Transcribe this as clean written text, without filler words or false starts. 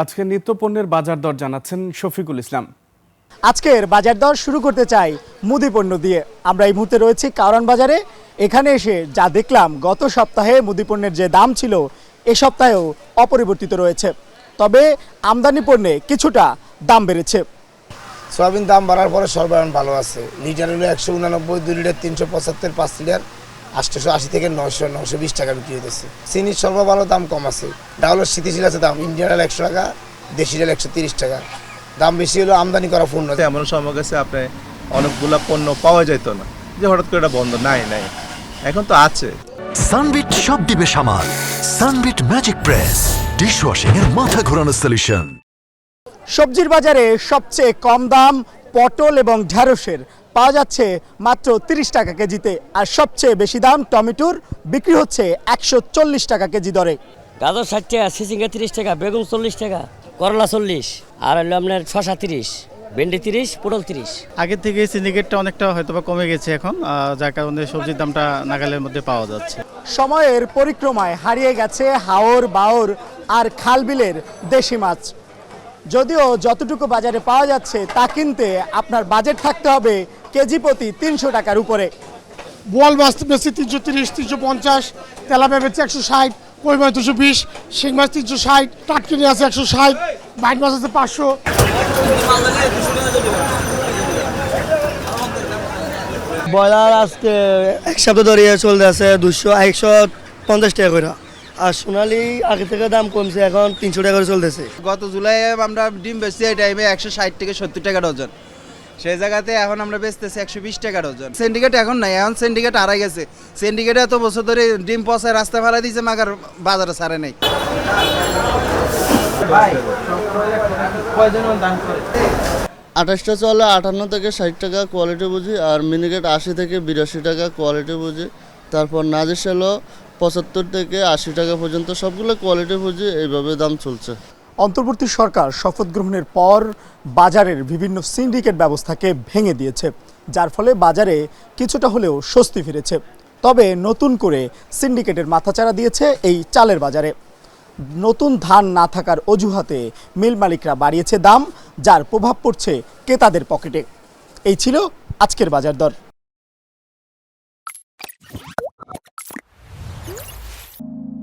আজকে নিত্য পণ্যের বাজার দর জানাচ্ছেন শফিকুল ইসলাম। আজকের বাজার দর শুরু করতে চাই মুদি পণ্য দিয়ে। আমরা এই মুহূর্তে রয়েছি কারওয়ান বাজারে। এখানে এসে যা দেখলাম, গত সপ্তাহে মুদি পণ্যের যে দাম ছিল এ সপ্তাহেও অপরিবর্তিত রয়েছে, তবে আমদানি পণ্যে কিছুটা দাম বেড়েছে। সয়াবিন দাম বাড়ার পরে সরবরাহ ভালো আছে। লিটার হলো 189, 2 লিটার 375, 5 লিটার 880 থেকে 920 টাকা বিক্রি হতেছে। চিনির সরবরাহ ভালো, দাম কম আছে। ডাউলের স্থিতিশীল আছে দাম, ইন্ডিয়ান ডাল 100 টাকা, দেশি ডাল 130 টাকা। দাম বেশি হলো আমদানি করা পণ্য। এমন সময় গেছে আপনি অনেকগুলা পণ্য পাওয়া যেত না, যে হঠাৎ করে এটা বন্ধ নাই, এখন তো আছে। সানবিট সব দিবে সামাল। সানবিট ম্যাজিক প্রেস ডিশওয়াশিং এর মাথা ঘোরানো সলিউশন। সবজির বাজারে সবচেয়ে কম দাম পটল এবং ঢ্যাঁড়সের পাওয়া যাচ্ছে মাত্র 30 টাকা কেজিতে, আর সবচেয়ে বেশি দাম টমেটোর বিক্রি হচ্ছে 140 টাকা কেজি দরে। গাজর 60 টাকা, সিসিঙ্গা 30 টাকা, বেগুন 40 টাকা, করলা 40, আর হলো আপনার শসা 30, ভেন্ডি 30, পটল 30। আগের থেকে সিন্ডিকেটটা অনেকটা হয়তোবা কমে গেছে এখন, যার কারণে সবজির দামটা নাগালের মধ্যে পাওয়া যাচ্ছে। সময়ের পরিক্রমায় হারিয়ে গেছে হাওর, বাওর আর খালবিলের দেশি মাছ। যদিও যতটুকু বাজারে পাওয়া যাচ্ছে তা কিনতে আপনার বাজেট থাকতে হবে কেজি প্রতি 300 টাকার উপরে। বোয়াল মাছ বেশি 330, 350, তেলাপিয়া বেচে 160, কই মাছ 220, শিং মাছ 360, টাটকিনি আছে 160, বাইট মাছ আছে 500। ব্রয়লার আজকে এক সপ্তাহ ধরে চলতে আছে 150 টাকা করে, আর সোনালি আগে থেকে দাম কমছে, এখন 300 টাকা করে চলতেছে। গত জুলাই আমরা ডিম বেচছি এই টাইমে 160 থেকে 70 টাকা ডজন, সেই জায়গাতে এখন আমরা বেচতেছি 120 টাকা ডজন। সিন্ডিকেট এখন নাই, এখন সিন্ডিকেট হারাই গেছে। সিন্ডিকেট এত বছর ধরে ডিম পচায় রাস্তা ফেলা দিয়েছে, মাগার বাজারে ছাড়ে নেই। 28টা চলে 58 থেকে 60 টাকা কোয়ালিটি বুঝি, আর মিনিকেট 80 থেকে 82 টাকা কোয়ালিটি বুঝি, তারপর নাজিস হলো 75 থেকে 80 টাকা পর্যন্ত, সবগুলো কোয়ালিটি বুঝি, এইভাবে দাম চলছে। অন্তর্বর্তী সরকার শপথ গ্রহণের পর বাজারের বিভিন্ন সিন্ডিকেট ব্যবস্থাকে ভেঙে দিয়েছে, যার ফলে বাজারে কিছুটা হলেও স্বস্তি ফিরেছে। তবে নতুন করে সিন্ডিকেটের মাথাচাড়া দিয়েছে এই চালের বাজারে। নতুন ধান না থাকার অজুহাতে মিল মালিকরা বাড়িয়েছে দাম, যার প্রভাব পড়ছে ক্রেতাদের পকেটে। এই ছিল আজকের বাজার দর।